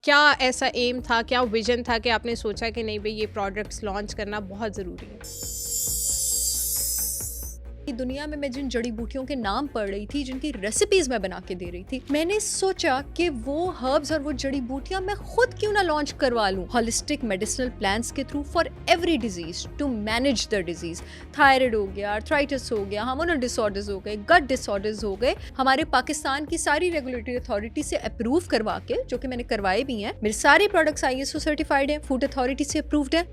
क्या ऐसा एम था, क्या विजन था कि आपने सोचा कि नहीं भाई ये प्रोडक्ट्स लॉन्च करना बहुत ज़रूरी है? कि दुनिया में मैं जिन जड़ी बूटियों के नाम पढ़ रही थी, जिनकी रेसिपीज मैं बना के दे रही थी, मैंने सोचा कि वो हर्ब्स और वो जड़ी बूटियां मैं खुद क्यों ना लॉन्च करवा लूं होलिस्टिक मेडिसिनल प्लान्स के through for every disease to manage the disease. Thyroid हो गया, आर्थराइटिस हो गया, हार्मोनल डिसऑर्डर्स हो गए, गट डिसऑर्डर्स हो गए, हमारे पाकिस्तान की सारी रेगुलेटरी अथॉरिटी से अप्रूव करवा के, जो कि मैंने करवाए भी हैं। मेरे सारे प्रोडक्ट्स ISO सर्टिफाइड हैं, फूड अथॉरिटी से अप्रूव्ड है।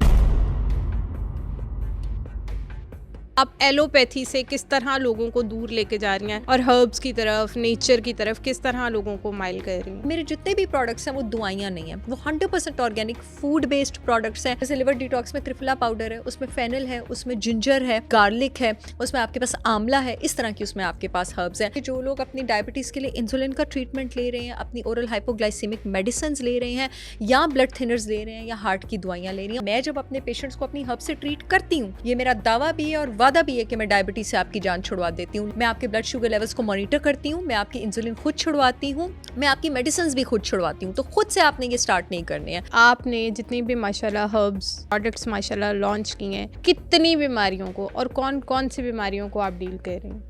आप एलोपैथी से किस तरह लोगों को दूर लेके जा रही हैं और हर्ब्स की तरफ, नेचर की तरफ किस तरह लोगों को माइल कर रही हैं? मेरे जितने भी प्रोडक्ट्स हैं वो दवाइयाँ नहीं हैं, वो 100% ऑर्गेनिक फूड बेस्ड प्रोडक्ट्स हैं। जैसे लिवर डिटॉक्स में त्रिफला पाउडर है, उसमें फेनिल है, उसमें जिंजर है, गार्लिक है, उसमें आपके पास आंवला है, इस तरह की उसमें आपके पास हर्ब्स हैं। जो लोग अपनी डायबिटीज के लिए इंसुलिन का ट्रीटमेंट ले रहे हैं, अपनी ओरल हाइपोग्लाइसेमिक मेडिसिन ले रहे हैं, या ब्लड थिनर्स ले रहे हैं, या हार्ट की दवाइयाँ ले रही हैं, मैं जब अपने पेशेंट्स को अपनी हर्ब से ट्रीट करती हूँ, ये मेरा दावा भी है और वादा भी है कि मैं डायबिटीज से आपकी जान छुड़वा देती हूँ। मैं आपके ब्लड शुगर लेवल्स को मॉनिटर करती हूँ, मैं आपकी इंसुलिन खुद छुड़वाती हूँ, मैं आपकी मेडिसिन भी खुद छुड़वाती हूँ। तो खुद से आपने ये स्टार्ट नहीं करने हैं। आपने जितनी भी माशाल्लाह हर्ब्स प्रोडक्ट्स माशाल्लाह लॉन्च किए हैं, कितनी बीमारियों को और कौन कौन सी बीमारियों को आप डील कर रही हैं?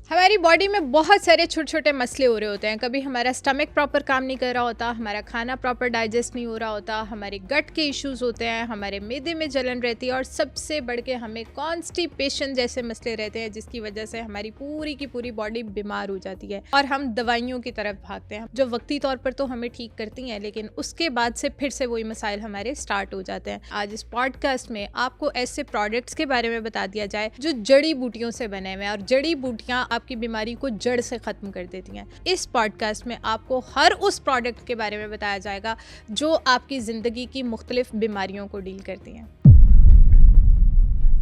हमारी बॉडी में बहुत सारे छोटे छोटे मसले हो रहे होते हैं। कभी हमारा स्टमक प्रॉपर काम नहीं कर रहा होता, हमारा खाना प्रॉपर डाइजेस्ट नहीं हो रहा होता, हमारे गट के इश्यूज होते हैं, हमारे मैदे में जलन रहती है और सबसे बढ़ के हमें कॉन्स्टिपेशन जैसे मसले रहते हैं, जिसकी वजह से हमारी पूरी की पूरी बॉडी बीमार हो जाती है और हम दवाइयों की तरफ भागते हैं, जो वक्ती तौर पर तो हमें ठीक करती हैं, लेकिन उसके बाद से फिर से वही मसाइल हमारे स्टार्ट हो जाते हैं। आज इस पॉडकास्ट में आपको ऐसे प्रोडक्ट्स के बारे में बता दिया जाए जो जड़ी बूटियों से बने हुए हैं और जड़ी बूटियां आपकी बीमारी को जड़ से खत्म कर देती हैं। इस पॉडकास्ट में आपको हर उस प्रोडक्ट के बारे में बताया जाएगा जो आपकी जिंदगी की मुख्तलिफ बीमारियों को डील करती हैं।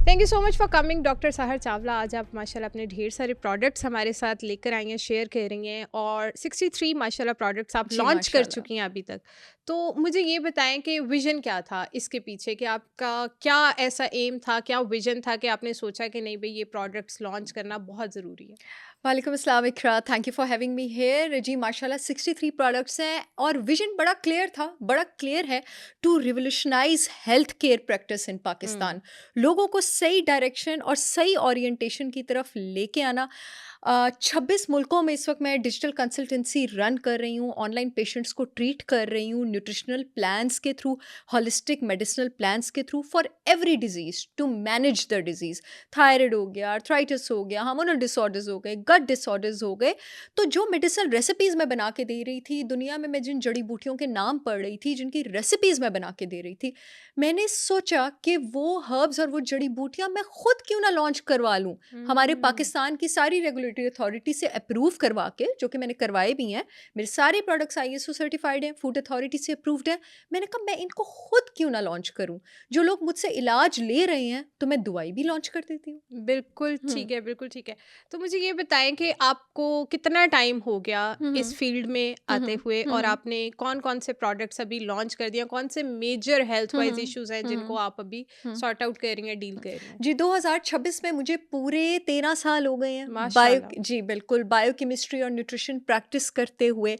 Thank you so much for coming doctor Sahar Chawla. आज आप माशाल्लाह अपने ढेर सारे प्रोडक्ट्स हमारे साथ लेकर आई हैं, शेयर कर रही हैं और 63 माशाल्लाह प्रोडक्ट्स आप लॉन्च कर चुकी हैं अभी तक। तो मुझे ये बताएं कि विजन क्या था इसके पीछे, कि आपका क्या ऐसा एम था, क्या विजन था कि आपने सोचा कि नहीं भाई ये प्रोडक्ट्स लॉन्च करना बहुत ज़रूरी है? वालेकुम अस्सलाम Iqra, thank you for having me here. जी माशाल्लाह 63 प्रोडक्ट्स हैं और विजन बड़ा क्लियर था, बड़ा क्लियर है, to revolutionise health care practice in Pakistan. लोगों को सही डायरेक्शन और सही ओरिएंटेशन की तरफ लेके आना। 26 मुल्कों में इस वक्त मैं डिजिटल कंसल्टेंसी रन कर रही हूँ, ऑनलाइन पेशेंट्स को ट्रीट कर रही हूँ, न्यूट्रिशनल प्लान्स के थ्रू, होलिस्टिक मेडिसिनल प्लान्स के through for every disease to manage the disease. Thyroid हो गया, आर्थराइटिस हो गया, हार्मोनल डिसऑर्डर्स हो गए, गट डिसऑर्डर्स हो गए। तो जो मेडिसिनल रेसिपीज़ मैं बना के दे रही थी, दुनिया में मैं जिन जड़ी बूटियों के नाम पढ़ रही थी, जिनकी रेसिपीज़ मैं बना के दे रही थी, मैंने सोचा कि वो हर्ब्स और वो जड़ी बूटियां मैं खुद क्यों ना लॉन्च करवा लूं। हमारे पाकिस्तान की सारी रेगुलेटरी अथॉरिटी से अप्रूव करवा के, जो कि मैंने करवाए भी हैं। मेरे सारे प्रोडक्ट्स ISO सर्टिफाइड हैं, फूड अथॉरिटी से अप्रूव्ड हैं। मैंने कहा मैं इनको खुद क्यों ना लॉन्च करूं। जो लोग मुझसे इलाज ले रहे हैं तो मैं दवाई भी लॉन्च कर देती हूँ। बिल्कुल ठीक है, बिल्कुल ठीक है। तो मुझे ये बताएं कि आपको कितना टाइम हो गया इस फील्ड में आते हुए और आपने कौन कौन से प्रोडक्ट्स अभी लॉन्च कर दिए, कौन से मेजर हेल्थ वाइज इश्यूज हैं जिनको आप अभी सॉर्ट आउट कर रही हैं, डील कर रही हैं? जी 2026 में मुझे पूरे 13 साल हो गए हैं माशाल्लाह। जी बिल्कुल, बायोकेमिस्ट्री और न्यूट्रिशन प्रैक्टिस करते हुए।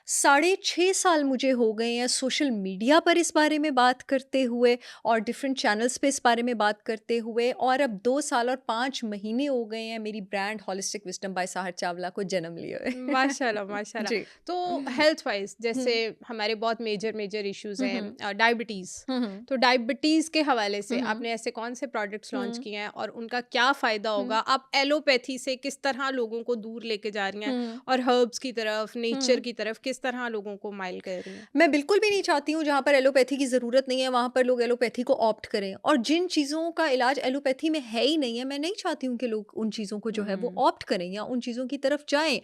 6.5 साल मुझे हो गए हैं सोशल मीडिया पर इस बारे में बात करते हुए और डिफरेंट चैनल्स पे इस बारे में बात करते हुए, और अब 2 साल और 5 महीने हो गए हैं मेरी brand holistic wisdom by Sahar Chawla को जन्म लिए हुए। माशाल्लाह माशाल्लाह। जी। तो हेल्थ वाइज जैसे हमारे बहुत मेजर मेजर इश्यूज हैं, डायबिटीज। तो डायबिटीज के हवाले से आपने ऐसे कौन से प्रोडक्ट्स लॉन्च किए हैं और उनका क्या फायदा होगा? आप एलोपैथी से किस तरह लोगों को दूर लेके जा रही हैं और हर्ब्स की तरफ, नेचर की तरफ किस तरह लोगों को माइल कर रही हैं? मैं बिल्कुल भी नहीं चाहती हूँ जहाँ पर एलोपैथी की ज़रूरत नहीं है वहाँ पर लोग एलोपैथी को ऑप्ट करें, और जिन चीज़ों का इलाज एलोपैथी में है ही नहीं है, मैं नहीं चाहती हूँ कि लोग उन चीज़ों को जो है वो ऑप्ट करें या उन चीज़ों की तरफ जाएं।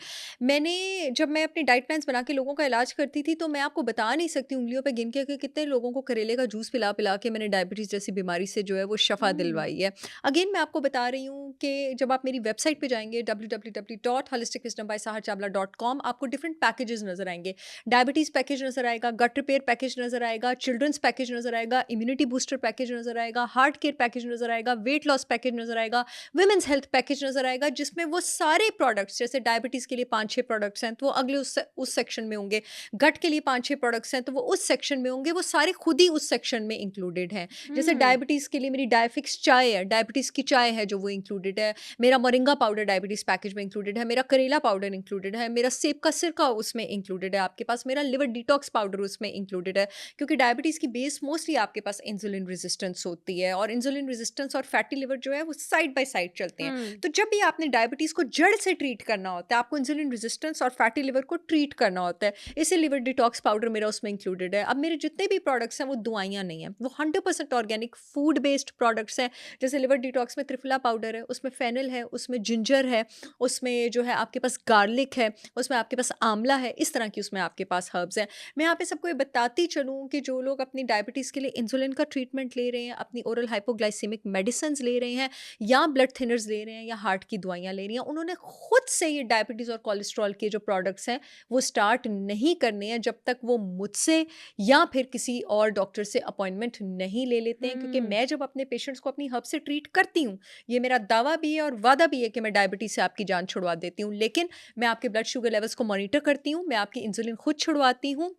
जब मैं अपनी डाइट प्लान्स बना के लोगों का इलाज करती थी, तो मैं आपको बता नहीं सकती उंगलियों पर गिन के कि कितने लोगों को करेले का जूस पिला पिला के मैंने डायबिटीज़ जैसी बीमारी से जो है वो शफा दिलवाई है। अगेन मैं आपको बता रही हूँ कि जब आप मेरी वेबसाइट पे जाएंगे www.holisticwisdombysaharchavla.com, आपको डिफरेंट पैकेजेस नजर आएंगे। डायबिटीज़ पैकेज नज़र आएगा, गट रिपेयर पैकेज नज़र आएगा, चिल्ड्रंस पैकेज नज़र आएगा, इम्यूनिटी बूस्टर पैकेज नज़र आएगा, हार्ट केयर पैकेज नज़र आएगा, वेट लॉस पैकेज नज़र आएगा, वुमेन्स हेल्थ पैकेज नज़र आएगा, जिसमें वो सारे सारे प्रोडक्ट्स, जैसे डायबिटीज़ के लिए 5-6 प्रोडक्ट्स हैं, तो वो अगले उस सेक्शन में होंगे। गट के लिए 5-6 प्रोडक्ट्स हैं, तो वो उस सेक्शन में होंगे। वो सारे खुद ही उस सेक्शन में इंक्लूडेड हैं। जैसे हुँ। डायबिटीज़ के लिए मेरी डायफिक्स चाय है, डायबिटीज़ की चाय है जो वो इंक्लूडेड है। मेरा मोरिंगा पाउडर डायबिटीज़ पैकेज में इंक्लूडेड है। मेरा करेला पाउडर इंक्लूडेड है। मेरा सेब का सिरका उसमें इंक्लूडेड है आपके पास। मेरा लिवर डिटॉक्स पाउडर उसमें इंक्लूडेड है। क्योंकि डायबिटीज़ की बेस मोस्टली आपके पास इंसुलिन रेजिस्टेंस होती है, और इंसुलिन रेजिस्टेंस और फैटी लिवर जो है वो साइड बाय साइड चलते हैं। हुँ। तो जब भी आपने डायबिटीज़ को जड़ से ट्रीट करना होता है, आपको इंसुलिन रेजिस्टेंस और फैटी लिवर को ट्रीट करना होता है। इसलिए लिवर डिटॉक्स पाउडर मेरा उसमें इंक्लूडेड है। अब मेरे जितने भी प्रोडक्ट्स हैं वो दवाइयाँ नहीं हैं, वो 100% ऑर्गेनिक फूड बेस्ड प्रोडक्ट्स हैं। जैसे लिवर डिटॉक्स में त्रिफला पाउडर है, उसमें फेनल है, उसमें जिंजर है, उसमें जो है आपके पास गार्लिक है, उसमें आपके पास आंवला है, इस तरह की उसमें आपके पास हर्ब्स हैं। मैं यहाँ पे सबको ये बताती चलूँ कि जो लोग अपनी डायबिटीज़ के लिए इंसुलिन का ट्रीटमेंट ले रहे हैं, अपनी ओरल हाइपोग्लाइसेमिक मेडिसिन्स ले रहे हैं, या ब्लड थिनर्स ले रहे हैं, या हार्ट की दवाइयाँ ले रही हैं, उन्होंने खुद से ये डायबिटीज़ और कोलेस्ट्रॉल के जो प्रोडक्ट्स हैं वो स्टार्ट नहीं करने हैं, जब तक वो मुझसे या फिर किसी और डॉक्टर से अपॉइंटमेंट नहीं ले लेते हैं। क्योंकि हुँ। मैं जब अपने पेशेंट्स को अपनी हर्ब से ट्रीट करती हूँ, ये मेरा दावा भी है और वादा भी है कि मैं डायबिटीज़ से आपकी जान छुड़वा देती हूँ। लेकिन मैं आपके ब्लड शुगर लेवल्स को मॉनिटर करती हूँ, मैं आपकी इंसुलिन खुद छुड़वाती हूँ,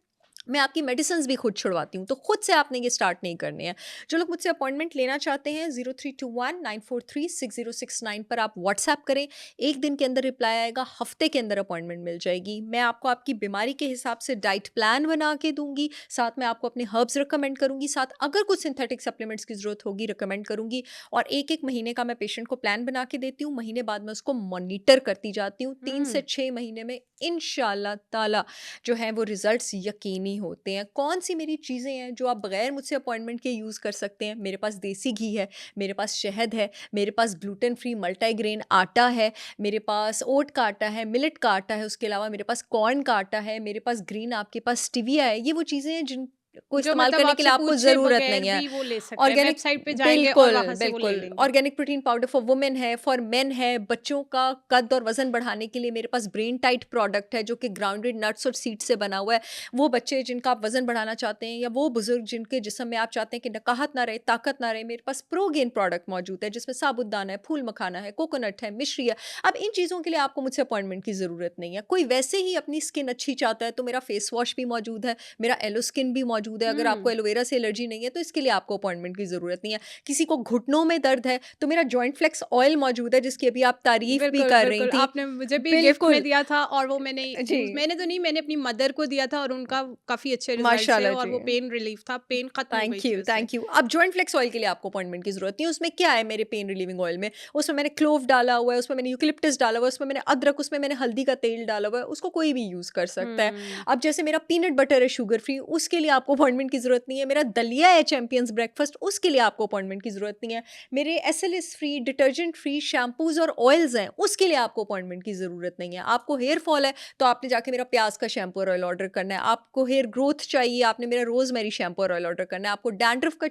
मैं आपकी मेडिसिन्स भी खुद छुड़वाती हूँ। तो खुद से आपने ये स्टार्ट नहीं करने हैं। जो लोग मुझसे अपॉइंटमेंट लेना चाहते हैं, 0321-943-6069 पर आप व्हाट्सएप करें। 1 दिन के अंदर रिप्लाई आएगा, हफ्ते के अंदर अपॉइंटमेंट मिल जाएगी। मैं आपको आपकी बीमारी के हिसाब से डाइट प्लान बना के दूँगी, साथ में आपको अपने हर्ब्स रिकमेंड करूँगी, साथ अगर कुछ सिंथेटिक सप्लीमेंट्स की ज़रूरत होगी रिकमेंड करूँगी, और 1-1 महीने का मैं पेशेंट को प्लान बना के देती हूँ। महीने बाद मैं उसको मॉनिटर करती जाती हूँ। 3 से हुँ। 6 महीने में इंशाअल्लाह ताला जो हैं वो रिजल्ट्स यकीनी होते हैं। कौन सी मेरी चीज़ें हैं जो आप बगैर मुझसे अपॉइंटमेंट के यूज़ कर सकते हैं? मेरे पास देसी घी है, मेरे पास शहद है, मेरे पास ग्लूटेन फ्री मल्टीग्रेन आटा है, मेरे पास ओट का आटा है, मिलेट का आटा है, उसके अलावा मेरे पास कॉर्न का आटा है, मेरे पास ग्रीन, आपके पास स्टीविया है। ये वो चीज़ें हैं जिनको जो इस्तेमाल मतलब करने के लिए आपसे आपको पूछे ज़रूरत बगैर नहीं है। भी वो ले सकते हैं, ऑर्गेनिक, वेबसाइट पे जाएँगे और बिल्कुल, वहाँ से वो ले बिल्कुल। लेंगे। Organic protein powder for women है, फॉर मेन है, बच्चों का कद और वज़न बढ़ाने के लिए मेरे पास ब्रेन टाइट प्रोडक्ट है जो कि ग्राउंडेड नट्स और सीड्स से बना हुआ है। वो बच्चे जिनका आप वज़न बढ़ाना चाहते हैं, या वो बुज़ुर्ग जिनके जिस्म में आप चाहते हैं कि नकाहत ना रहे, ताकत ना रहे, मेरे पास प्रो गेन प्रोडक्ट मौजूद है जिसमें साबूदाना है, फूल मखाना है, कोकोनट है, मिश्री है। अब इन चीज़ों के लिए आपको मुझसे अपॉइंटमेंट की ज़रूरत नहीं है। कोई वैसे ही अपनी स्किन अच्छी चाहता है तो मेरा फेस वॉश भी मौजूद है, मेरा एलो स्किन भी मौजूद है। अगर आपको हुँ। एलोवेरा से एलर्जी नहीं है तो इसके लिए आपको अपॉइंटमेंट की ज़रूरत नहीं है। किसी को घुटनों में दर्द है तो मेरा जॉइंट फ्लेक्स ऑयल मौजूद है जिसकी अभी आप तारीफ़ भी बिल्कुल, कर रही बिल्कुल। थी। आपने मुझे भी गिफ्ट में बिल्कुल, दिया था और वो मैंने जी। यूज़, मैंने तो नहीं, मैंने अपनी मदर को दिया था और उनका काफ़ी अच्छे रिज़ल्ट्स थे माशाल्लाह और जी। वो पेन रिलीफ़ था, पेन ख़त्म हो गई थैंक थी यू, उससे। Thank you. अब जॉइंट फ्लेक्स ऑयल के लिए आपको अपॉइंटमेंट की ज़रूरत नहीं है। उसमें क्या है मेरे पेन रिलीविंग ऑयल में? उसमें मैंने क्लोव डाला हुआ है, उसमें मैंने यूकलिप्टस डाला हुआ है, उसमें मैंने अदरक, उसमें मैंने हल्दी का तेल डाला हुआ है, उसको कोई भी यूज़ कर सकता है। हुँ। अब जैसे मेरा पीनट बटर है शुगर फ्री, उसके लिए आपको अपॉइंटमेंट की ज़रूरत नहीं है। मेरा दलिया है चैंपियंस ब्रेकफास्ट, उसके लिए आपको अपॉइंटमेंट की ज़रूरत नहीं है। मेरे SLS free, detergent free shampoos और ऑयल्स हैं, उसके लिए आपको अपॉइंटमेंट की ज़रूरत नहीं है। आपको हेयर फॉल है तो आपने जाके मेरा प्याज़ का शैम्पू और ऑयल ऑर्डर करना है। आपको हेयर ग्रोथ चाहिए, आपने मेरा रोज़मेरी शैम्पू और ऑयल ऑर्डर करना है। आपको डैंड्रफ का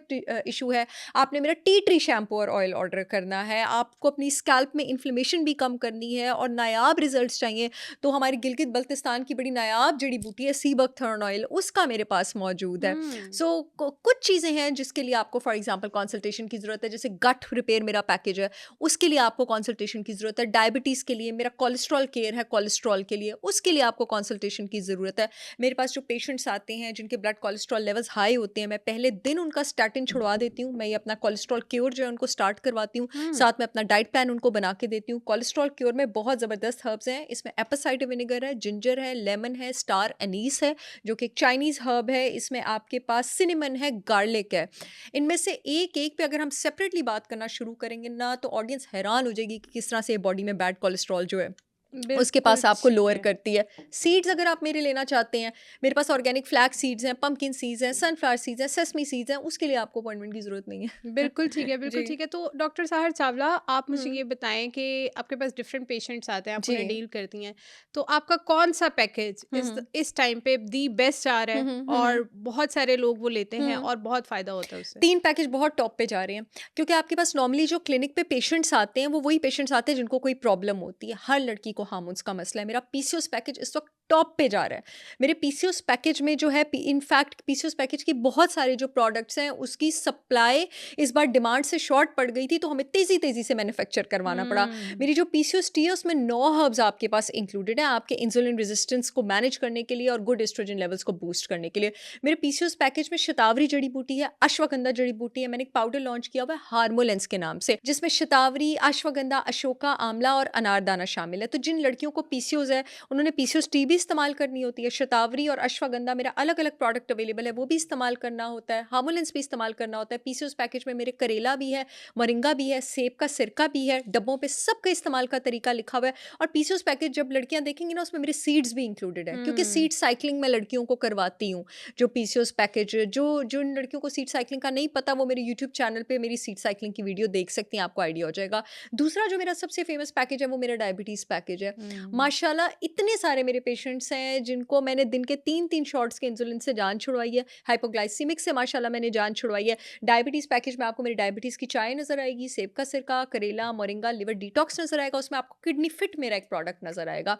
इशू है, आपने मेरा टी ट्री शैम्पू और ऑयल ऑर्डर करना है। आपको अपनी स्कैल्प में इन्फ्लेमेशन भी कम करनी है और नायाब रिजल्ट्स चाहिए तो हमारी गिलगित बल्तिस्तान की बड़ी नायाब जड़ी बूटी है सी बकथर्न ऑयल, उसका मेरे पास मौजूद है। हुँ। सो कुछ चीज़ें हैं जिसके लिए आपको फॉर एग्जांपल कंसल्टेशन की ज़रूरत है। जैसे गट रिपेयर मेरा पैकेज है, उसके लिए आपको कंसल्टेशन की ज़रूरत है। डायबिटीज़ के लिए मेरा कोलेस्ट्रॉल केयर है, कोलेस्ट्रॉल के लिए उसके लिए आपको कंसल्टेशन की ज़रूरत है। मेरे पास जो पेशेंट्स आते हैं जिनके ब्लड कोलेस्ट्रॉल लेवल्स हाई होते हैं, मैं पहले दिन उनका स्टैटिन छुड़वा देती हूँ। मैं ये अपना कोलेस्ट्रॉल क्योर जो है उनको स्टार्ट करवाती हूँ, हुँ। साथ में अपना डाइट प्लान उनको बना के देती हूँ। कोलेस्ट्रॉल क्योर में बहुत ज़बरदस्त हर्ब्स हैं, इसमें एप्पल साइडर विनेगर है, जिंजर है, लेमन है, स्टार एनीस है जो कि एक चाइनीज़ हर्ब है, इसमें आपके पास सिनेमन है, गार्लिक है। इनमें से एक-एक पे अगर हम सेपरेटली बात करना शुरू करेंगे ना तो ऑडियंस हैरान हो जाएगी कि किस तरह से बॉडी में बैड कोलेस्ट्रॉल जो है उसके बिल्कुल पास आपको ठीक लोअर है। करती है। सीड्स अगर आप मेरे लेना चाहते हैं, मेरे पास ऑर्गेनिक फ्लैक्स सीड्स हैं, पंपकिन सीड्स हैं, सनफ्लावर सीड्स हैं, सेसमी सीड्स हैं, उसके लिए आपको अपॉइंटमेंट की ज़रूरत नहीं है। बिल्कुल ठीक है, बिल्कुल जी। ठीक है। तो डॉक्टर साहर चावला, आप मुझे हुँ। ये बताएँ कि आपके पास डिफरेंट पेशेंट्स आते हैं, आप उन्हें जी। डील करती हैं, तो आपका कौन-सा पैकेज हुँ, इस हुँ। इस टाइम पे दी बेस्ट आ रहा हुँ, है हुँ, हुँ, हुँ। और बहुत सारे लोग वो लेते हैं हुँ। और बहुत फ़ायदा होता है उससे? 3 पैकेज बहुत टॉप पे जा रहे हैं क्योंकि आपके पास नॉर्मली जो क्लिनिक पे पेशेंट्स आते हैं वो वही पेशेंट्स आते हैं जिनको कोई प्रॉब्लम होती है। हर लड़की को हार्मोन्स का मसला है, मेरा पीसीओएस पैकेज इस वक्त टॉप पे जा रहा है। मेरे पीसीओएस पैकेज में जो है, इनफैक्ट पीसीओएस पैकेज की बहुत सारे जो प्रोडक्ट्स हैं उसकी सप्लाई इस बार डिमांड से शॉर्ट पड़ गई थी, तो हमें तेज़ी तेज़ी से मैन्युफैक्चर करवाना पड़ा। मेरी जो पीसीओएस टी है उसमें 9 हर्ब्स आपके पास इंक्लूडेड है, आपके इंसुलिन रेजिस्टेंस को मैनेज करने के लिए और गुड एस्ट्रोजन लेवल्स को बूस्ट करने के लिए। मेरे पीसीओएस पैकेज में शतावरी जड़ी बूटी है, अश्वगंधा जड़ी बूटी है, मैंने एक पाउडर लॉन्च किया हुआ है हार्मोलेंस के नाम से, जिसमें शतावरी, अश्वगंधा, अशोका, आंवला और अनारदाना शामिल है। तो जिन लड़कियों को पीसीओएस है उन्होंने पीसीओएस टी भी इस्तेमाल करनी होती है, शतावरी और अश्वगंधा मेरा अलग अलग प्रोडक्ट अवेलेबल है, वो भी इस्तेमाल करना होता है, हार्मोलेंस भी इस्तेमाल करना होता है। पीसीओएस पैकेज में मेरे करेला भी है, मोरिंगा भी है, सेब का सिरका भी है, डब्बों पे सबके इस्तेमाल का तरीका लिखा हुआ है। और पीसीओएस पैकेज जब लड़कियां देखेंगी ना उसमें मेरे सीड्स भी इंक्लूडेड है, क्योंकि सीड साइकिलिंग मैं लड़कियों को करवाती हूँ। जो पीसीओएस पैकेज, जो जिन लड़कियों को सीड साइकिलिंग का नहीं पता वो मेरे यूट्यूब चैनल पे मेरी सीड साइकिलिंग की वीडियो देख सकती हैं, आपको आइडिया हो जाएगा। दूसरा जो मेरा सबसे फेमस पैकेज है वो मेरा डायबिटीज पैकेज है। माशाल्लाह इतने सारे मेरे पेशेंट्स हैं जिनको मैंने दिन के 3-3 शॉट्स के इंसुलिन से जान छुड़वाई है, हाइपोग्लाइसीमिक से माशाल्लाह मैंने जान छुड़वाई है। डायबिटीज पैकेज में आपको मेरी डायबिटीज की चाय नजर आएगी, सेब का सिरका, करेला, मोरिंगा, लिवर डिटॉक्स नजर आएगा, उसमें आपको किडनी फिट मेरा एक प्रोडक्ट नजर आएगा।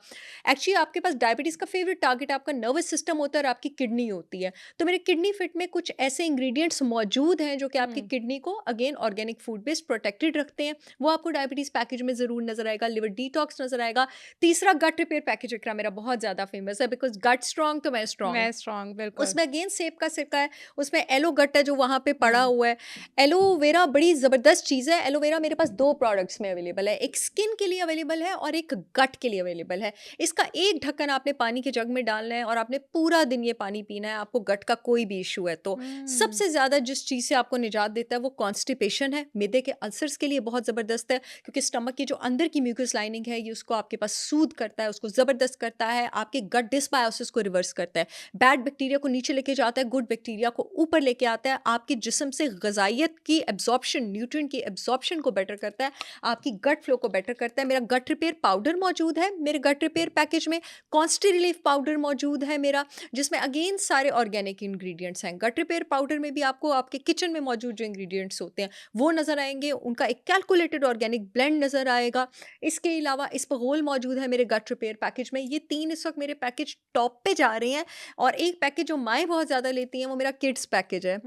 एक्चुअली आपके पास डायबिटीज का फेवरेट टारगेट आपका नर्वस सिस्टम होता है और आपकी किडनी होती है, तो मेरे किडनी फिट में कुछ ऐसे इंग्रेडिएंट्स मौजूद हैं जो कि आपकी किडनी को again organic food based protected रखते हैं, वो आपको डायबिटीज पैकेज में जरूर नजर आएगा। लिवर डिटॉक्स नजर आएगा। तीसरा गट रिपेयर पैकेज इकरा मेरा बहुत ज्यादा फेमस है, बिकॉज गट स्ट्रॉन्ग तो मैं स्ट्रॉन्ग। मैं स्ट्रांग बिल्कुल। उसमें अगेन सेब का सिरका है, उसमें एलोगट है जो वहाँ पे पड़ा हुआ है। एलोवेरा बड़ी ज़बरदस्त चीज़ है। एलोवेरा मेरे पास 2 प्रोडक्ट्स में अवेलेबल है, एक स्किन के लिए अवेलेबल है और एक गट के लिए अवेलेबल है। इसका एक ढक्कन आपने पानी के जग में डालना है और आपने पूरा दिन ये पानी पीना है, आपको गट का कोई भी इशू है तो। सबसे ज़्यादा जिस चीज़ से आपको निजात देता है वो कॉन्स्टिपेशन है, मैदे के अल्सर्स के लिए बहुत ज़बरदस्त है, क्योंकि स्टमक की जो अंदर की म्यूकस लाइनिंग है ये उसको आपके पास सूद करता है, उसको ज़बरदस्त करता है, आपके गट डिस्बायोसिस को रिवर्स करता है, बैड बैक्टीरिया को नीचे लेके जाता है, गुड बैक्टीरिया को ऊपर लेके आता है, आपके जिस्म से ग़िज़ाइयत की एब्जॉर्प्शन, न्यूट्रिएंट की एब्जॉर्प्शन को बेटर करता है, आपकी गट फ्लो को बेटर करता है। मेरा गट रिपेयर पाउडर मौजूद है मेरे गट रिपेयर पैकेज में, कॉन्स्टी रिलीफ पाउडर मौजूद है मेरा, जिसमें अगेन सारे ऑर्गेनिक इंग्रेडिएंट्स हैं। गट रिपेयर पाउडर में भी आपको आपके किचन में मौजूद जो इंग्रेडिएंट्स होते हैं वो नज़र आएंगे, उनका एक कैलकुलेटेड ऑर्गेनिक ब्लेंड नज़र आएगा। इसके अलावा इस्पगोल मौजूद है मेरे गट रिपेयर पैकेज में। ये 3 इस वक्त मेरे पैकेज टॉप पे जा रहे हैं। और एक पैकेज जो माएँ बहुत ज़्यादा लेती हैं वो मेरा किड्स पैकेज है।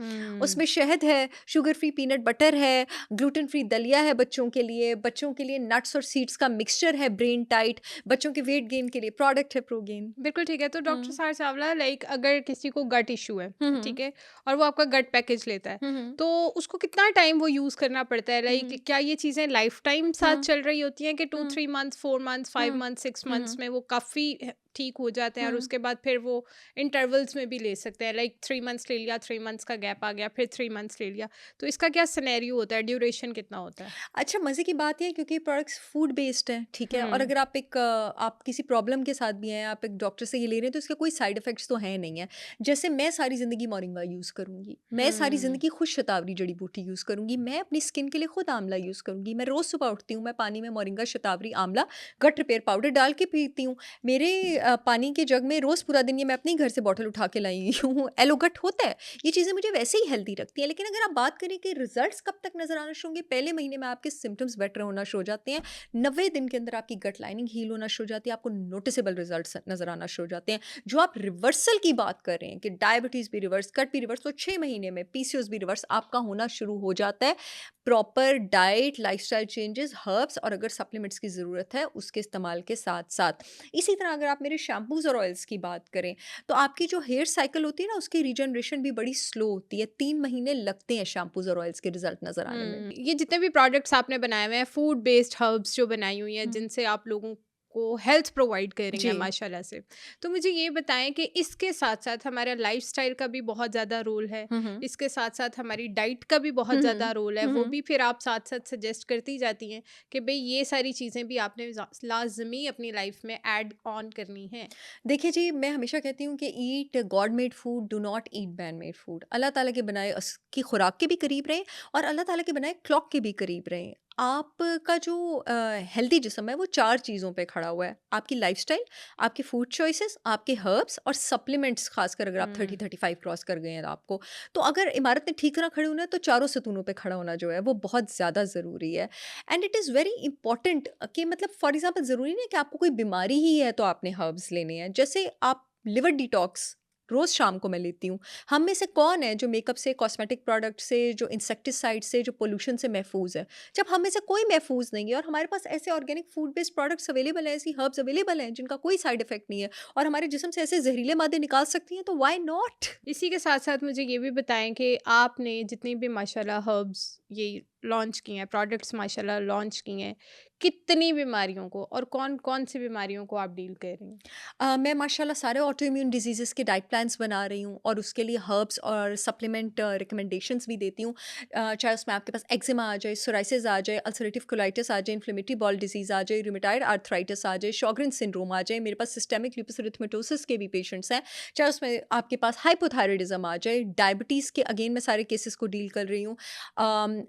उसमें शहद है, शुगर फ्री पीनट बटर है, ग्लूटेन फ्री दलिया है बच्चों के लिए नट्स और सीड्स का मिक्सचर है ब्रेन टाइट, बच्चों के वेट गेन के लिए प्रोडक्ट है प्रोगेन। बिल्कुल ठीक है। तो डॉक्टर साहर चावला, लाइक अगर किसी को गट इशू है, हम्म ठीक है, और वो आपका गट पैकेज लेता है, हम्म तो उसको कितना टाइम वो यूज करना पड़ता है? लाइक हम्म क्या ये चीजें लाइफ टाइम साथ हम्म चल रही होती हैं कि 2 हम्म 3 मंथ्स 4 मंथ्स 5 हम्म मंथ्स 6 हम्म मंथ्स में वो काफी ठीक हो जाते हैं, और हम्म उसके बाद फिर वो इंटरवल्स में भी ले सकते हैं? लाइक 3 मंथ्स ले लिया, 3 मंथ्स का गैप आ गया, फिर 3 मंथ्स ले लिया, तो इसका क्या सिनेरियो होता है? ड्यूरेशन कितना होता है? अच्छा, मज़े की बात है क्योंकि प्रोडक्ट्स फूड बेस्ड हैं, ठीक है, और हम्म अगर आप आप किसी प्रॉब्लम के साथ भी हैं, आप एक डॉक्टर से ये ले रहे हैं तो इसके कोई साइड इफेक्ट्स तो हैं नहीं है। जैसे मैं सारी ज़िंदगी मोरिंगा यूज़ करूँगी, मैं सारी हम्म ज़िंदगी खुद शतावरी जड़ी बूटी यूज़ करूँगी, मैं अपनी स्किन के लिए खुद आंवला यूज़ करूँगी, मैं रोज़ सुबह उठती हूँ, मैं पानी में मोरिंगा, शतावरी, आंवला, गट रिपेयर पाउडर डाल के पीती हूँ। मेरे पानी के जग में रोज़ पूरा दिन, ये मैं अपने ही घर से बॉटल उठा के लाई हूँ, एलोगट होता है। ये चीज़ें मुझे वैसे ही हेल्दी रखती हैं। लेकिन अगर आप बात करें कि रिजल्ट्स कब तक नज़र आना शुरू होंगे, पहले महीने में आपके सिम्टम्स बेटर होना शुरू हो जाते हैं, 90 दिन के अंदर आपकी गट लाइनिंग हील होना शुरू हो जाती है, आपको नोटिसेबल रिजल्ट्स नज़र आना शुरू हो जाते हैं। जो आप रिवर्सल की बात कर रहे हैं कि डायबिटीज़ भी रिवर्स, गट भी रिवर्स, तो 6 महीने में पीसीओएस भी रिवर्स आपका होना शुरू हो जाता है। Proper diet, lifestyle changes, herbs और अगर सप्लीमेंट्स की ज़रूरत है उसके इस्तेमाल के साथ साथ। इसी तरह अगर आप मेरे शैम्पूज़ और ऑयल्स की बात करें तो आपकी जो हेयर साइकिल होती है ना उसकी रीजनरेशन भी बड़ी स्लो होती है, 3 महीने लगते हैं शैम्पूज़ और ऑयल्स के रिजल्ट नज़र आने में। ये जितने भी प्रोडक्ट्स आपने बनाए हुए हैं, फूड बेस्ड हर्ब्स जो बनाई हुई हैं, हुँ। जिनसे आप लोगों को हेल्थ प्रोवाइड कर रही हैं जी। माशाल्लाह से, तो मुझे ये बताएं कि इसके साथ साथ हमारा लाइफस्टाइल का भी बहुत ज़्यादा रोल है, हुँ, हुँ। इसके साथ साथ हमारी डाइट का भी बहुत हुँ, ज़्यादा हुँ। रोल है, हुँ, वो हुँ। भी फिर आप साथ साथ सजेस्ट करती जाती हैं कि भाई ये सारी चीज़ें भी आपने लाजमी अपनी लाइफ में ऐड ऑन करनी है? देखिए जी, मैं हमेशा कहती हूँ कि eat God made food, do not eat man made food. Allah ताला के बनाए की खुराक के भी करीब रहें और अल्लाह ताला के बनाए क्लॉक के भी करीब रहें। आपका जो हेल्दी जिस्म है वो 4 चीज़ों पे खड़ा हुआ है। आपकी लाइफ़स्टाइल, आपकी फूड चॉइसेस, आपके हर्ब्स और सप्लीमेंट्स, ख़ासकर अगर आप हुँ। 30-35 क्रॉस कर गए हैं आपको। तो अगर इमारत ने ठीक तरह खड़े होना है तो चारों सतूनों पे खड़ा होना जो है वो बहुत ज़्यादा ज़रूरी है। And it is very important कि मतलब फॉर एग्ज़ाम्पल ज़रूरी नहीं है कि आपको कोई बीमारी ही है तो आपने हर्ब्स लेने हैं। जैसे आप लिवर डिटॉक्स रोज़ शाम को मैं लेती हूँ। हम में से कौन है जो मेकअप से, कॉस्मेटिक प्रोडक्ट से, जो इंसेक्टिसाइड से, जो पॉल्यूशन से महफूज़ है? जब हम में से कोई महफूज नहीं है और हमारे पास ऐसे organic food based products available हैं, ऐसी हर्ब्स अवेलेबल हैं जिनका कोई साइड इफेक्ट नहीं है और हमारे जिस्म से ऐसे जहरीले मादे निकाल सकती हैं, तो व्हाई नॉट? इसी के साथ-साथ मुझे ये भी बताएँ कि आपने जितनी भी माशाल्लाह हर्ब्स ये लॉन्च किए हैं, प्रोडक्ट्स माशाल्लाह लॉन्च किए हैं, कितनी बीमारियों को और कौन-कौन सी बीमारियों को आप डील कर रही हैं? मैं माशाल्लाह सारे ऑटो इम्यून डिजीज़ेज़ के डाइट प्लान्स बना रही हूँ और उसके लिए हर्ब्स और सप्लीमेंट रिकमेंडेशंस भी देती हूँ। चाहे उसमें आपके पास एक्जिमा आ जाए, सोराइसिस आ जाए, अल्सरेटिव कोलाइटिस आ जाए, इन्फ्लेमेटरी बॉल डिजीज़ आ जाए, रूमेटॉइड आर्थराइटिस आ जाए, शॉग्रेन सिंड्रोम आ जाए। मेरे पास सिस्टेमिक लूपस एरिथमेटोसिस के भी पेशेंट्स हैं। चाहे उसमें आपके पास हाइपोथायरायडिज़्म आ जाए, डायबिटीज़ के अगेन मैं सारे केसेस को डील कर रही हूँ।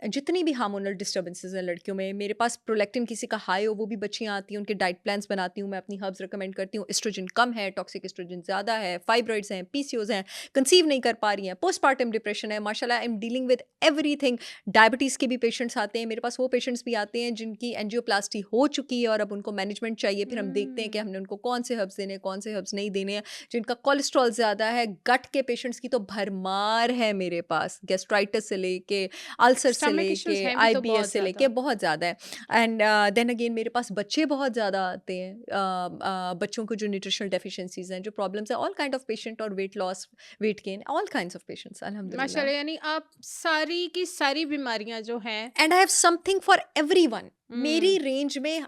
जितनी भी हार्मोनल डिस्टर्बेंसेस हैं लड़कियों में, मेरे पास प्रोलैक्टिन किसी का हाई हो वो भी बच्चियाँ आती हैं, उनके डाइट प्लान्स बनाती हूँ, मैं अपनी हर्ब्स रिकमेंड करती हूँ। एस्ट्रोजन कम है, टॉक्सिक एस्ट्रोजन ज़्यादा है, फाइब्रॉइड्स हैं, पीसीओज़ हैं, कंसीव नहीं कर पा रही हैं, पोस्टपार्टम डिप्रेशन है, माशाल्लाह I am dealing with everything. Diabetes के भी पेशेंट्स आते हैं, मेरे पास वो पेशेंट्स भी आते हैं जिनकी एंजियोप्लास्टी हो चुकी है और अब उनको मैनेजमेंट चाहिए, फिर हम देखते हैं कि हुँ। हमने उनको कौन से हर्ब्स देने हैं, कौन से हर्ब्स नहीं देने हैं। जिनका कोलेस्ट्रॉल ज़्यादा है, गट के पेशेंट्स की तो भरमार है मेरे पास, गैस्ट्राइटिस से लेके, अल्सर से स्टमक लेके, इश्यूज़ हैं भी तो आईबीएस बहुत से लेके ज़्यादा। बहुत ज़्यादा है। एंड देन अगेन मेरे पास बच्चे बहुत ज़्यादा आते हैं, बच्चों को जो न्यूट्रिशनल डेफिशिएंसीज़ हैं, जो प्रॉब्लम्स हैं, ऑल काइंड ऑफ पेशेंट और weight loss, weight gain, all kinds of patients अल्हम्दुलिल्लाह। माशाल्लाह यानी आप सारी की सारी बीमारियाँ जो हैं। And I have something for everyone. हुँ। मेरी रेंज में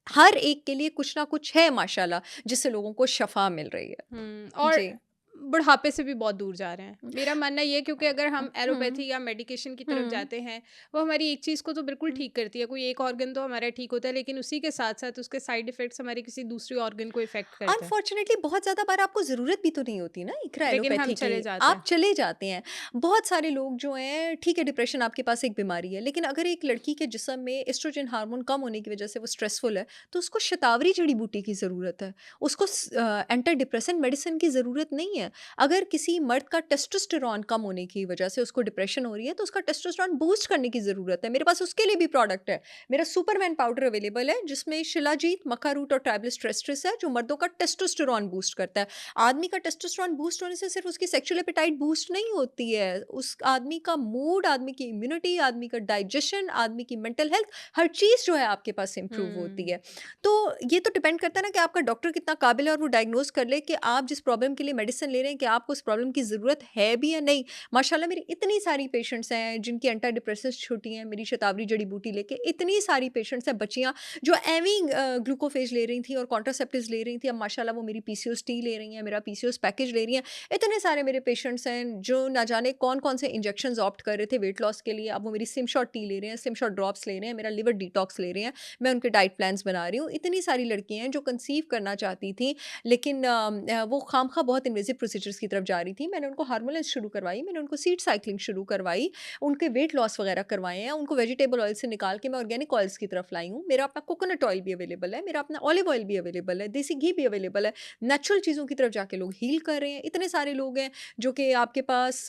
हर एक के लिए कुछ ना कुछ है माशाल्लाह, जिससे लोगों को शफ़ा मिल रही है। और जी। बुढ़ापे से भी बहुत दूर जा रहे हैं। मेरा मानना ये है क्योंकि अगर हम हुँ, एलोपैथी या मेडिकेशन की तरफ हुँ, जाते हैं, वो हमारी एक चीज़ को तो बिल्कुल हुँ। ठीक करती है, कोई एक ऑर्गन तो हमारा ठीक होता है, लेकिन उसी के साथ-साथ उसके साइड इफ़ेक्ट्स हमारे किसी दूसरे ऑर्गन को इफ़ेक्ट करते हैं। अनफॉर्चुनेटली बहुत ज़्यादा बार आपको ज़रूरत भी तो नहीं होती ना इकरा लेकिन हम एलोपैथी की, चले जाते आप हैं। चले जाते हैं। बहुत सारे लोग जो हैं, ठीक है डिप्रेशन आपके पास एक बीमारी है, लेकिन अगर एक लड़की के जिस्म में एस्ट्रोजन हार्मोन कम होने की वजह से वो स्ट्रेसफुल है, तो उसको शतावरी जड़ी-बूटी की ज़रूरत है। उसको एंटी डिप्रेसेंट मेडिसिन की ज़रूरत नहीं है। अगर किसी मर्द का टेस्टोस्टेरोन कम होने की वजह से उसको डिप्रेशन हो रही है, तो उसका टेस्टोस्टेरोन बूस्ट करने की ज़रूरत है। मेरे पास उसके लिए भी प्रोडक्ट है। मेरा सुपरमैन पाउडर अवेलेबल है जिसमें शिलाजीत, मक्का रूट और ट्राइबलिस ट्रेस्ट्रिस है जो मर्दों का टेस्टोस्टेरोन बूस्ट करता है। आदमी का टेस्टोस्टेरोन बूस्ट होने से सिर्फ उसकी सेक्सुअल एपेटाइट बूस्ट नहीं होती है, उस आदमी का मूड, आदमी की इम्यूनिटी, आदमी का डाइजेशन, आदमी की मेंटल हेल्थ, हर चीज़ जो है आपके पास इंप्रूव होती हुँ। है। तो ये तो डिपेंड करता है ना कि आपका डॉक्टर कितना काबिल है और वो डायग्नोज कर ले कि आप जिस प्रॉब्लम के लिए मेडिसिन ले रहे हैं कि आपको उस प्रॉब्लम की ज़रूरत है भी या नहीं। माशाल्लाह मेरी इतनी सारी पेशेंट्स हैं जिनकी एंटी डिप्रेसेंट्स छुट्टी हैं, मेरी शतावरी जड़ी बूटी लेके इतनी सारी पेशेंट्स हैं, बच्चियाँ जो एवी ग्लूकोफेज ले रही थी और कॉन्ट्रासेप्टिव्स ले रही थी, अब माशाल्लाह वो मेरी पीसीओएस टी ले रही हैं, मेरा पीसीओएस पैकेज ले रही हैं। इतने सारे मेरे पेशेंट्स हैं जो ना जाने कौन-कौन से इंजेक्शंस ऑप्ट कर रहे थे वेट लॉस के लिए, अब वो मेरी सिमशॉट टी ले रहे हैं, सिमशॉट ड्रॉप्स ले रहे हैं, मेरा लिवर डिटॉक्स ले रहे हैं, मैं उनके डाइट प्लान्स बना रही हूँ। इतनी सारी लड़कियाँ हैं जो कंसीव करना चाहती थीं, लेकिन वो खामख़ा बहुत इन्वेसिव प्रोसीजर्स की तरफ जा रही थी। मैंने उनको हार्मोनल्स शुरू करवाई, मैंने उनको सीड साइक्लिंग शुरू करवाई, उनके वेट लॉस वगैरह करवाए हैं, उनको वेजिटेबल ऑयल से निकाल के मैं ऑर्गेनिक ऑयल्स की तरफ लाई हूँ। मेरा अपना कोकोनट ऑयल भी अवेलेबल है, मेरा अपना ऑलिव ऑयल भी अवेलेबल है, देसी घी भी अवेलेबल है। नेचुरल चीज़ों की तरफ जाके लोग हील कर रहे हैं। इतने सारे लोग हैं जो कि आपके पास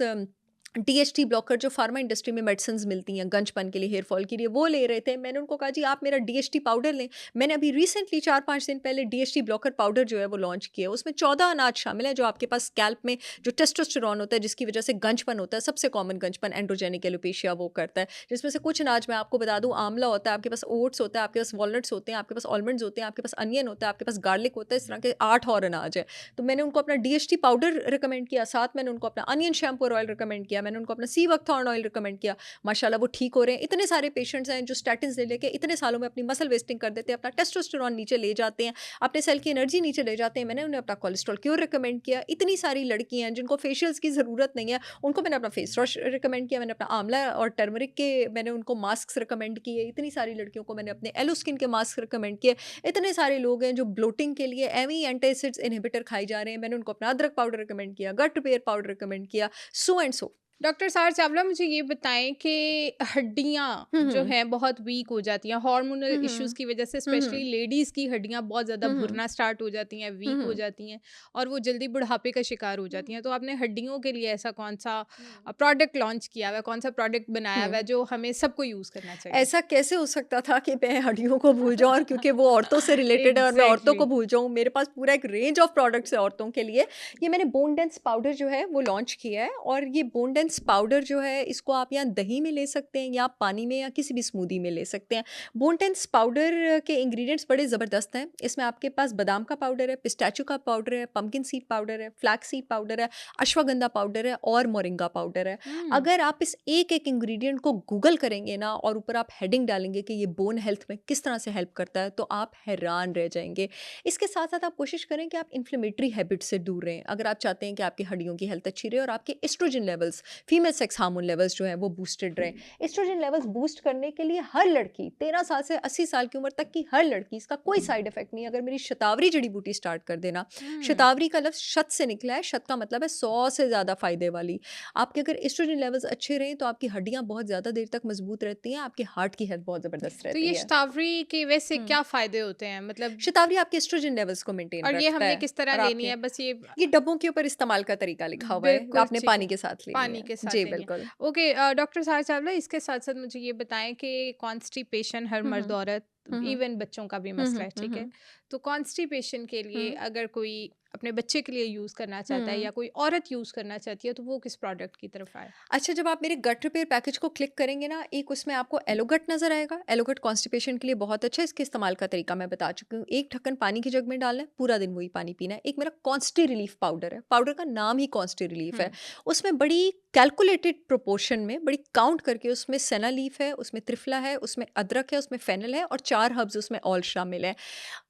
डीएचटी ब्लॉकर जो फार्मा इंडस्ट्री में मेडिसिन्स मिलती हैं गंजपन के लिए, हेयर फॉल के लिए, वो ले रहे थे। मैंने उनको कहा जी आप मेरा डीएचटी पाउडर लें। मैंने अभी रिसेंटली 4-5 दिन पहले डीएचटी ब्लॉकर पाउडर जो है वो लॉन्च किया है। उसमें 14 अनाज शामिल है जो आपके पास स्कैल्प में जो टेस्टोस्टेरोन होता है जिसकी वजह से गंजपन होता है, सबसे कॉमन गंजपन एंड्रोजेनिक एलोपेशिया वो करता है। जिसमें से कुछ अनाज मैं आपको बता दूँ, आंवला होता है, आपके पास ओट्स होता है, आपके पास वॉलनट्स होते हैं, आपके पास आलमंड्स होते हैं, आपके पास अनियन होता है, आपके पास गार्लिक होता है, इस तरह के 8 और अनाज है। तो मैंने उनको अपना डीएचटी पाउडर रिकमेंड किया, साथ मैंने उनको अपना अनियन शैम्पू और ऑयल रिकमेंड किया, मैंने उनको अपना सी बकथॉर्न ऑयल रिकमेंड किया। माशाल्लाह वो ठीक हो रहे हैं। इतने सारे पेशेंट्स हैं जो स्टैटिन्स ले लेके इतने सालों में अपनी मसल वेस्टिंग कर देते हैं, अपना टेस्टोस्टेरोन नीचे ले जाते हैं, अपने सेल की एनर्जी नीचे ले जाते हैं। मैंने उन्हें अपना कोलेस्ट्रॉल क्योर रिकमेंड किया। इतनी सारी लड़कियाँ हैं जिनको फेशियल्स की ज़रूरत नहीं है, उनको मैंने अपना फेस वॉश रिकमेंड किया, मैंने अपना आंवला और टर्मरिक के मैंने उनको मास्क रिकमेंड किए। इतनी सारी लड़कियों को मैंने अपने एलो स्किन के मास्क रिकमेंड किए। इतने सारे लोग हैं जो ब्लोटिंग के लिए एवी एंटासिड्स इनहिबिटर खाई जा रहे हैं, मैंने उनको अपना अदरक पाउडर रिकमेंड किया, गट रिपेयर पाउडर रिकमेंड किया, सो एंड सो। डॉक्टर सार चावला, मुझे ये बताएं कि हड्डियाँ जो हम्म हैं बहुत वीक हो जाती हैं हार्मोनल इश्यूज हम्म की वजह से, हम्म स्पेशली लेडीज़ की हड्डियाँ बहुत ज़्यादा हम्म भुरना स्टार्ट हो जाती हैं, वीक हो हम्म जाती हैं और वो जल्दी बुढ़ापे का शिकार हो जाती हैं। तो आपने हड्डियों के लिए ऐसा कौन सा हम्म प्रोडक्ट लॉन्च किया हुआ है, कौन सा प्रोडक्ट बनाया हुआ है हम्म जो हमें सबको यूज़ करना चाहिए? ऐसा कैसे हो सकता था कि मैं हड्डियों को भूल जाऊँ, और क्योंकि वो औरतों से रिलेटेड है और मैं औरतों एग्जैक्टली। को भूल जाऊँ। मेरे पास पूरा एक रेंज ऑफ प्रोडक्ट्स है औरतों के लिए। ये मैंने बोन डेंस पाउडर जो है वो लॉन्च किया है, और ये बोन डेंस पाउडर जो है इसको आप या दही में ले सकते हैं, या आप पानी में, या किसी भी स्मूदी में ले सकते हैं। बोन डेंस पाउडर के इंग्रेडिएंट्स बड़े ज़बरदस्त हैं। इसमें आपके पास बादाम का पाउडर है, पिस्ताचियो का पाउडर है, पम्पकिन सीड पाउडर है, फ्लैक्स सीड पाउडर है, अश्वगंधा पाउडर है और मोरिंगा पाउडर है। हम्म। अगर आप इस एक-एक इंग्रीडिएंट को गूगल करेंगे ना, और ऊपर आप हेडिंग डालेंगे कि ये बोन हेल्थ में किस तरह से हेल्प करता है, तो आप हैरान रह जाएँगे। इसके साथ-साथ आप कोशिश करें कि आप इन्फ्लेमेटरी हैबिट से दूर रहें। अगर आप चाहते हैं कि आपकी हड्डियों की हेल्थ अच्छी रहे और आपके estrogen levels, female sex hormone levels जो हैं वो बूस्टेड रहें। एस्ट्रोजन लेवल्स बूस्ट करने के लिए हर लड़की 13 साल से 80 साल की उम्र तक की हर लड़की, इसका कोई साइड इफेक्ट नहीं है, अगर मेरी शतावरी जड़ी बूटी स्टार्ट कर देना। हम्म। शतावरी का लफ्ज़ शत से निकला है, शत का मतलब है 100 से ज़्यादा फ़ायदे वाली। आपके अगर एस्ट्रोजन लेवल्स अच्छे रहें तो आपकी हड्डियाँ बहुत ज़्यादा देर तक मजबूत रहती हैं, आपके हार्ट की हेल्थ बहुत ज़बरदस्त तो रहती ये है। शतावरी के वैसे हुँ। क्या फ़ायदे होते हैं, मतलब? शतावरी आपके एस्ट्रोजन लेवल्स को मेंटेन और ये रखता हमने है, किस तरह और लेनी आपके है, बस ये? ये डब्बों के ऊपर इस्तेमाल का तरीका लिखा हुआ है, बिल्कुल आपने ठीक है, पानी के साथ लेनी पानी है। के साथ जी, लेनी है। बिल्कुल। ओके, डॉक्टर साहब चावला, इसके साथ-साथ मुझे ये बताएँ कि कॉन्स्टिपेशन हर हुँ, हुँ। मर्द-औरत, हुँ, हुँ। इवन बच्चों का भी हुँ, मसला हुँ, है, हुँ, ठीक है? हुँ। तो कॉन्स्टिपेशन के लिए हुँ, अगर कोई अपने बच्चे के लिए यूज़ करना चाहता है हुँ। या कोई औरत यूज़ करना चाहती है, तो वो किस प्रोडक्ट की तरफ आए? अच्छा, जब आप मेरे गट रिपेयर पैकेज को क्लिक करेंगे ना, एक उसमें आपको एलोगट नज़र आएगा। एलोगट कॉन्स्टिपेशन के लिए बहुत अच्छा है, इसके इस्तेमाल का तरीका मैं बता चुकी हूँ। 1 ढक्कन पानी की जग में डालना है, पूरा दिन वही पानी पीना है। एक मेरा कॉन्स्टि रिलीफ पाउडर है, पाउडर का नाम ही कॉन्स्टि रिलीफ है। हुँ। उसमें बड़ी कैलकुलेटेड प्रोपोर्शन में, बड़ी काउंट करके उसमें सेना लीफ है, उसमें त्रिफला है, उसमें अदरक है, उसमें फेनल है और 4 हर्ब्स उसमें ऑल शामिल हैं।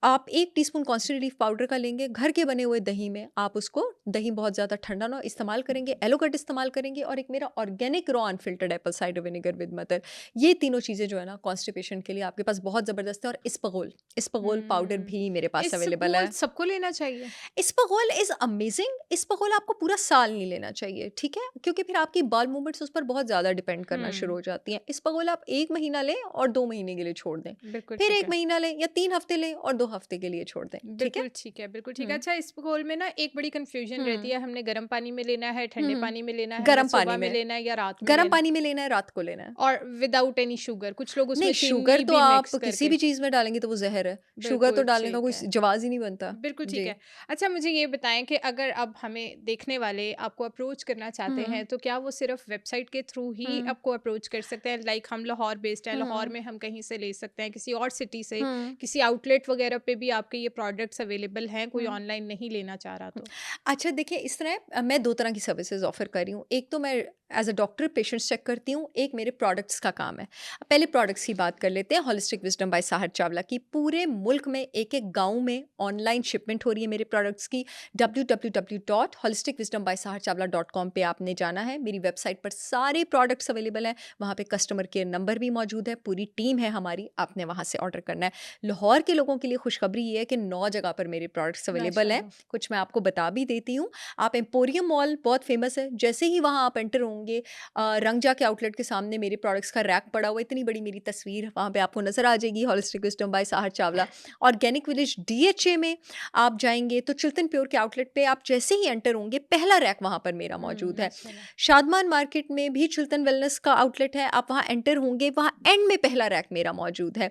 आप 1 टीस्पून कॉन्स्टेंट रिलीफ पाउडर का लेंगे, घर के बने हुए दही में आप उसको, दही बहुत ज़्यादा ठंडा ना हो, इस्तेमाल करेंगे, एलोगट इस्तेमाल करेंगे, और एक मेरा organic raw unfiltered Apple cider vinegar with mother. ये तीनों चीज़ें जो है ना कॉन्स्टिपेशन के लिए आपके पास बहुत ज़बरदस्त है। और इस्पगोल, इस्पगोल पाउडर हुँ। भी मेरे पास इस अवेलेबल घोल है। सबको लेना चाहिए? Ispaghol is amazing. इस्पगोल आपको पूरा साल नहीं लेना चाहिए, ठीक है? क्योंकि फिर आपकी बाल मूवमेंट्स उस पर बहुत ज़्यादा डिपेंड करना शुरू हुँ। हो जाती हैं। इस्पगोल आप 1 महीना लें और 2 महीने के लिए छोड़ दें। बिल्कुल फिर ठीक 1 है। महीना लें या 3 हफ्ते लें और 2 हफ्ते के लिए छोड़ दें, ठीक है? बिल्कुल ठीक है, बिल्कुल ठीक है। हुँ, अच्छा, इस घोल में ना एक बड़ी कन्फ्यूज़न रहती हुँ, है, हमने गर्म पानी में लेना है, हुँ, ठंडे हुँ। पानी में लेना है, हमें गरम पानी सुबह में में, लेना है या रात में गरम लेना है? पानी में लेना है, रात को लेना है। और विदाउट एनी शुगर, कुछ लोग नहीं, उसमें शुगर चीनी तो भी आप मिक्स किसी करके। भी चीज़ में डालेंगे तो वो ज़हर है। शुगर तो बिल्कुल डालने का ठीक कोई है। जवाज़ ही नहीं बनता। बिल्कुल ठीक जी। है। अच्छा, मुझे ये बताएँ कि अगर अब हमें देखने वाले आपको अप्रोच करना चाहते हुँ, हैं, तो क्या वो सिर्फ़ वेबसाइट के थ्रू ही हुँ, आपको अप्रोच कर सकते हैं? लाइक हम लाहौर बेस्ड हैं, लाहौर हुँ, में हम कहीं से ले सकते हैं, किसी और सिटी से, हुँ, किसी आउटलेट वगैरह पे भी आपके ये प्रोडक्ट्स अवेलेबल हैं, कोई हुँ। ऑनलाइन नहीं लेना चाह रहा तो? अच्छा, देखिए इस तरह है, मैं 2 तरह की सर्विसेज़ ऑफ़र कर रही हूँ। एक तो मैं as a doctor patients check करती हूँ, एक मेरे प्रोडक्ट्स का काम है। पहले प्रोडक्ट्स की बात कर लेते हैं। Holistic wisdom by Sahar Chawla की पूरे मुल्क में एक-एक गाँव में ऑनलाइन शिपमेंट हो रही है मेरे प्रोडक्ट्स की। www.holisticwisdombysaharchavla.com पे आपने जाना है। मेरी वेबसाइट पर सारे प्रोडक्ट्स अवेलेबल हैं। वहाँ पे कस्टमर केयर नंबर भी मौजूद है, पूरी टीम है हमारी, आपने वहाँ से ऑर्डर करना है। लाहौर के लोगों के लिए खुशखबरी ये है कि 9 जगह पर मेरे प्रोडक्ट्स अवेलेबल हैं। माशाल्लाह। कुछ मैं आपको बता भी देती हूँ। आप एम्पोरियम मॉल बहुत फेमस है, जैसे ही वहाँ आप एंटर होंगे, रंगजा के आउटलेट के सामने मेरे प्रोडक्ट्स का रैक पड़ा हुआ है, इतनी बड़ी मेरी तस्वीर वहाँ पे आपको नज़र आ जाएगी, holistic wisdom by Sahar Chawla. Organic village DHA में आप जाएँगे तो चिल्तन प्योर के आउटलेट पे आप जैसे ही एंटर होंगे, पहला रैक वहाँ पर मेरा मौजूद है। माशाल्लाह। शादमान मार्केट में भी चिल्तन वेलनेस का आउटलेट है, आप वहाँ एंटर होंगे, वहाँ एंड में पहला रैक मेरा मौजूद है।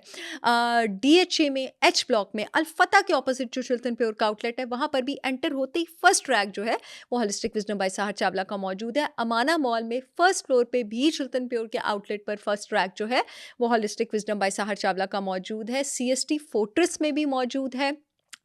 डीएचए में, एच ब्लॉक में, अल-फतह के ऑपोज़िट जो चिल्तन प्योर का आउटलेट है, वहाँ पर भी एंटर होते ही फर्स्ट रैक जो है वो holistic wisdom by Sahar Chawla का मौजूद है। अमाना मॉल में फर्स्ट फ्लोर पे भी चिल्तन प्योर के आउटलेट पर फर्स्ट रैक जो है वो holistic wisdom by Sahar Chawla का मौजूद है। सीएसटी फोर्ट्रेस में भी मौजूद है।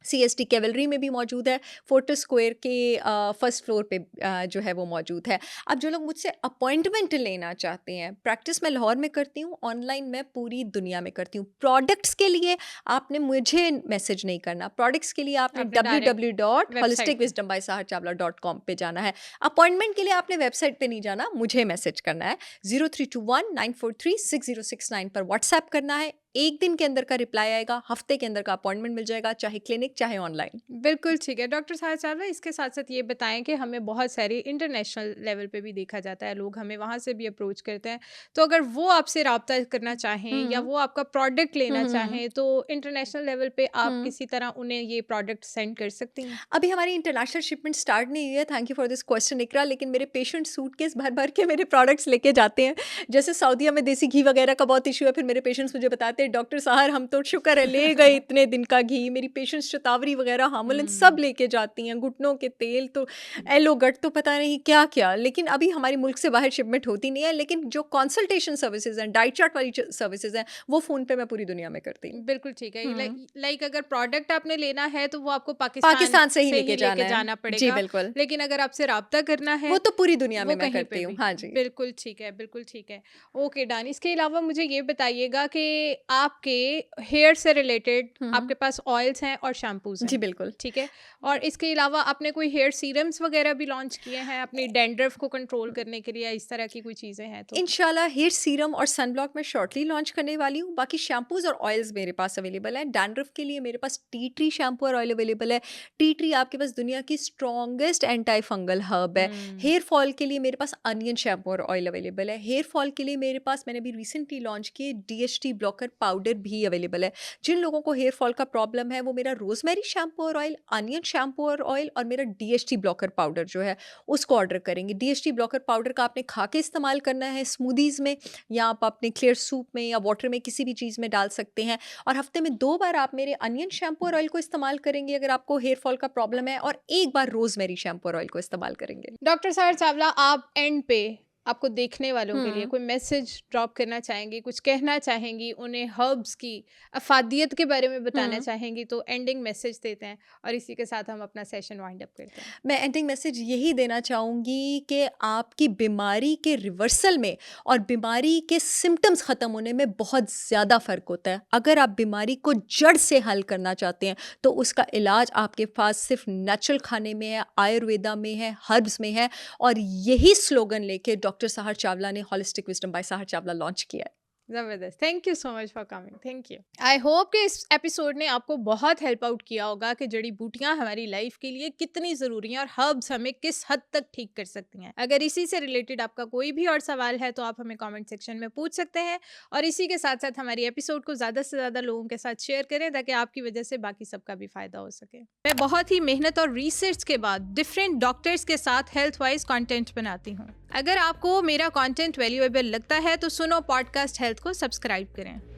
सीएसटी कैवलरी में भी मौजूद है। फोर्ट्रेस स्क्वायर के फर्स्ट फ्लोर पे जो है वो मौजूद है। अब जो लोग मुझसे अपॉइंटमेंट लेना चाहते हैं, प्रैक्टिस मैं लाहौर में करती हूँ, ऑनलाइन मैं पूरी दुनिया में करती हूँ। प्रोडक्ट्स के लिए आपने मुझे मैसेज नहीं करना, प्रोडक्ट्स के लिए आपने आपने डायरेक्ट वेबसाइट पे। www.holisticwisdombysaharchavla.com पे जाना है। अपॉइंटमेंट के लिए आपने वेबसाइट पे नहीं जाना, मुझे मैसेज करना है। 0321 943 6069 पर व्हाट्सएप करना है। 1 दिन के अंदर का रिप्लाई आएगा, हफ्ते के अंदर का अपॉइंटमेंट मिल जाएगा, चाहे क्लिनिक चाहे ऑनलाइन। बिल्कुल ठीक है। डॉक्टर साहब चावला, इसके साथ-साथ ये बताएँ कि हमें बहुत सारी इंटरनेशनल लेवल पे भी देखा जाता है, लोग हमें वहाँ से भी अप्रोच करते हैं। तो अगर वो आपसे राब्ता करना चाहें या हुँ, वो आपका प्रोडक्ट हुँ, लेना हुँ, हुँ, चाहें, तो इंटरनेशनल लेवल पे आप हुँ। किसी तरह उन्हें ये प्रोडक्ट सेंड कर सकती हैं? अभी हमारी इंटरनेशनल शिपमेंट स्टार्ट नहीं हुई है, thank you for this question Iqra, लेकिन मेरे पेशेंट सूटकेस भर-भर के मेरे प्रोडक्ट्स लेके जाते हैं। जैसे सऊदीया में देसी घी वगैरह का बहुत इश्यू है, फिर मेरे पेशेंट्स मुझे बताते हैं, डॉक्टर साहब हम तो शुक्र है ले गए इतने दिन का घी। मेरी पेशेंट्स शतावरी वगैरह, हामुलन सब हुँ। लेके जाती हैं, घुटनों के तेल तो एलोगट तो पता नहीं क्या-क्या। लेकिन अभी हमारी मुल्क से बाहर शिपमेंट होती नहीं है, लेकिन जो कंसल्टेशन सर्विसेज़ हैं, डाइट चार्ट वाली च सर्विसेज़ हैं, वो फ़ोन पे मैं पूरी दुनिया में करती हूँ। बिल्कुल ठीक है। हुँ। लाइक अगर प्रोडक्ट आपने लेना है तो वो आपको पाकिस्तान पाकिस्तान से ही से लेके ही जाना लेके है। जाना जी, पड़ेगा। बिल्कुल। लेकिन अगर आपसे राब्ता करना वो है तो पूरी दुनिया में वो मैं कहीं पे करती हूँ। भी। हाँ जी। बिल्कुल ठीक है, बिल्कुल ठीक है। Okay done. इसके अलावा मुझे ये बताइएगा कि आपके हेयर से रिलेटेड हुँ, हुँ। आपके पास ऑयल्स हैं और शैम्पूज़ जी, हैं, बिल्कुल। ठीक है? और इसके अलावा आपने कोई हेयर सीरम्स वगैरह भी लॉन्च किए हैं अपनी डैंड्रफ को कंट्रोल करने के लिए या इस तरह की कोई चीज़ें हैं तो? इंशाल्लाह हेयर सीरम और सनब्लॉक मैं शॉर्टली लॉन्च करने वाली हूँ। बाकी शैम्पूज़ और ऑयल्स मेरे पास अवेलेबल हैं। डैंड्रफ के लिए मेरे पास टी ट्री शैम्पू और ऑयल अवेलेबल है। टी ट्री आपके पास दुनिया की स्ट्रॉन्गेस्ट एंटी फंगल हर्ब है। हुँ। हेयर फॉल के लिए मेरे पास अनियन शैम्पू और ऑयल अवेलेबल है। हेयर फॉल के लिए मेरे पास मैंने अभी रिसेंटली लॉन्च किए डीएचटी ब्लॉकर पाउडर भी अवेलेबल है। जिन लोगों को हेयर फॉल का प्रॉब्लम है वो मेरा रोज़मेरी शैम्पू और ऑयल, अनियन शैम्पू और ऑयल और मेरा डीएचटी ब्लॉकर पाउडर जो है उसको ऑर्डर करेंगे। डीएचटी ब्लॉकर पाउडर का आपने खा के इस्तेमाल करना है स्मूदीज़ में या आप अपने क्लियर सूप में या वाटर में किसी भी चीज़ में डाल सकते हैं। और हफ्ते में 2 बार आप मेरे अनियन शैम्पू और ऑयल को इस्तेमाल करेंगे अगर आपको हेयर फॉल का प्रॉब्लम है, और 1 बार रोज़मेरी शैम्पू और ऑयल को इस्तेमाल करेंगे। डॉक्टर साहर चावला, आप एंड पे आपको देखने वालों के लिए हुँ। कोई मैसेज ड्रॉप करना चाहेंगी, कुछ कहना चाहेंगी, उन्हें हर्ब्स की अफादियत के बारे में बताना हुँ। चाहेंगी, तो एंडिंग मैसेज देते हैं और इसी के साथ हम अपना सेशन वाइंड अप करते हैं। मैं एंडिंग मैसेज यही देना चाहूँगी कि आपकी बीमारी के रिवर्सल में और बीमारी के सिम्पटम्स ख़त्म होने में बहुत ज़्यादा फ़र्क होता है। अगर आप बीमारी को जड़ से हल करना चाहते हैं तो उसका इलाज आपके पास सिर्फ नेचुरल खाने में है, आयुर्वेदा में है, हर्ब्स में है। और यही स्लोगन लेके डॉक्टर साहर चावला ने holistic wisdom by Sahar Chawla launch किया है। ज़बरदस्त। Thank you so much for coming. Thank you. I hope कि इस एपिसोड ने आपको बहुत हेल्प आउट किया होगा कि जड़ी बूटियां हमारी लाइफ के लिए कितनी ज़रूरी हैं और हर्ब्स हमें किस हद तक ठीक कर सकती हैं। अगर इसी से रिलेटेड आपका कोई भी और सवाल है तो आप हमें कमेंट सेक्शन में पूछ सकते हैं और इसी के साथ साथ हमारी एपिसोड को ज़्यादा से ज़्यादा लोगों के साथ शेयर करें ताकि आपकी वजह से बाकी सबका भी फ़ायदा हो सके। मैं बहुत ही मेहनत और रिसर्च के बाद डिफरेंट डॉक्टर्स के साथ हेल्थ वाइज कॉन्टेंट बनाती हूँ। अगर आपको मेरा कंटेंट वैल्यूएबल लगता है तो सुनो पॉडकास्ट हेल्थ को सब्सक्राइब करें।